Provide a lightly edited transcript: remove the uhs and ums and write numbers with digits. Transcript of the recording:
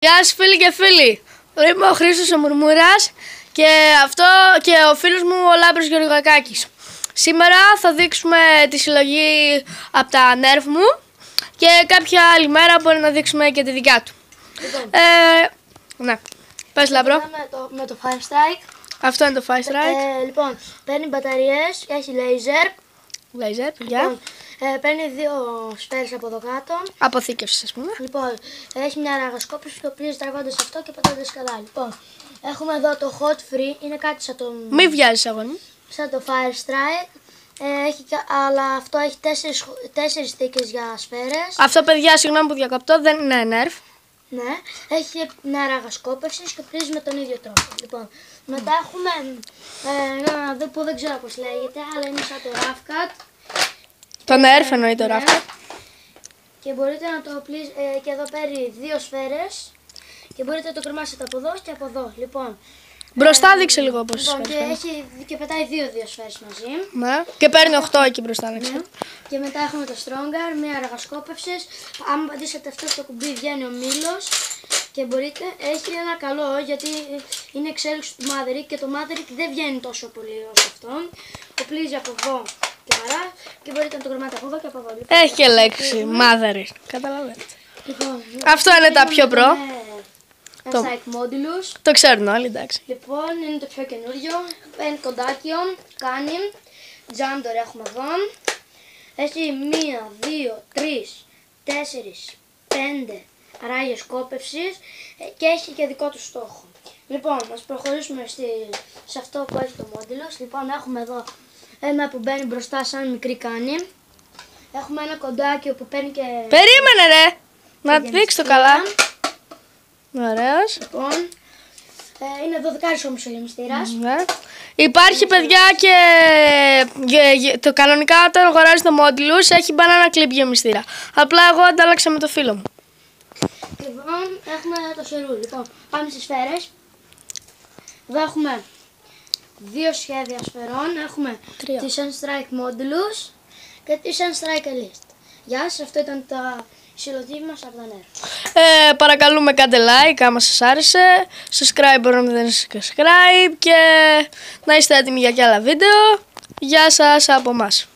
Γεια σας φίλοι και φίλοι, είμαι ο Χρήστος ο Μουρμούρας και ο φίλος μου ο Λάμπρος Γεωργακάκης. Σήμερα θα δείξουμε τη συλλογή από τα Nerf μου και κάποια άλλη μέρα μπορεί να δείξουμε και τη δικιά του. Λοιπόν, ναι, πες Λάμπρο. Με το Fire Strike. Αυτό είναι το Fire Strike. Λοιπόν, παίρνει μπαταρίες, έχει laser. Laser, παιδιά. Λοιπόν, παίρνει δύο σφαίρες από εδώ κάτω. Αποθήκευση, ας πούμε. Λοιπόν, έχει μια ραγασκόπηση το οποίο τραβώντας αυτό και πατώντας καλά. Λοιπόν, έχουμε εδώ το Hot Free, είναι κάτι σαν το... Μη βιάζεις αγώνι. Σαν το Fire Strike. Αλλά αυτό έχει τέσσερις θήκες για σφαίρες. Αυτό, παιδιά, συγγνώμη που διακοπτώ, δεν είναι Nerf. Ναι, έχει μια ραγασκόπευση και πρίζει με τον ίδιο τρόπο. Λοιπόν, μετά έχουμε ένα που δεν ξέρω πώς λέγεται, αλλά είναι σαν το Rough Cut. Το Nerf εννοεί το Rough Cut. Και μπορείτε να το και εδώ παίρνει δύο σφαίρες και μπορείτε να το κρεμάσετε από εδώ και από εδώ. Λοιπόν, Μπροστά δείξε λίγο πόσες λοιπόν, σφαίρες. και πετάει δύο σφαίρες μαζί. Ναι. Και παίρνει 8 εκεί μπροστά, Ναι. δείξε. Και μετά έχουμε το Stronger, μια ραγασκόπευση. Αν πατήσετε αυτό στο κουμπί βγαίνει ο μήλος. Και μπορείτε, έχει ένα καλό γιατί είναι εξέλιξη του Maverick και το Maverick δεν βγαίνει τόσο πολύ όσο αυτόν. Οπλίζει από εδώ και παρά και μπορείτε να το κρεμάτε από εδώ και από εδώ. Λοιπόν, Έχει και λέξη Maverick. Καταλαβαίνετε. Λοιπόν, Αυτό είναι τα πιο προ. Ένα Strike Modulus. Το ξέρουν όλοι, εντάξει. Λοιπόν, είναι το πιο καινούριο. Παίρνει κοντάκιο, κάνει. Τζάντορ έχουμε εδώ. Έχει 1, 2, 3, 4, 5 ράγες κόπευσης και έχει και δικό του στόχο. Λοιπόν, ας προχωρήσουμε σε αυτό που έχει το Modulus. Λοιπόν, έχουμε εδώ ένα που μπαίνει μπροστά σαν μικρή κάνη. Έχουμε ένα κοντάκιο που παίρνει και... Περίμενε ρε! Να δείξει το καλά. Ωραίος. Λοιπόν, είναι 12 όμως ο γεμιστήρας. Ναι. Υπάρχει, παιδιά, και το κανονικά όταν αγοράζει το Modulus έχει banana clip γεμιστήρα. Απλά εγώ αντάλλαξα με το φίλο μου. Λοιπόν, έχουμε το σερού. Λοιπόν, πάμε στις σφαίρες. Εδώ έχουμε δύο σχέδια σφαιρών. Έχουμε τη Sunstrike Modulus και τη Sunstrike Elite. Γεια σας, αυτό ήταν τα συλλογή μας από τα Nerf. Παρακαλούμε κάντε like άμα σας άρεσε. Subscribe μπορείτε να δείτε subscribe και να είστε έτοιμοι για κι άλλα βίντεο. Γεια σας από εμάς.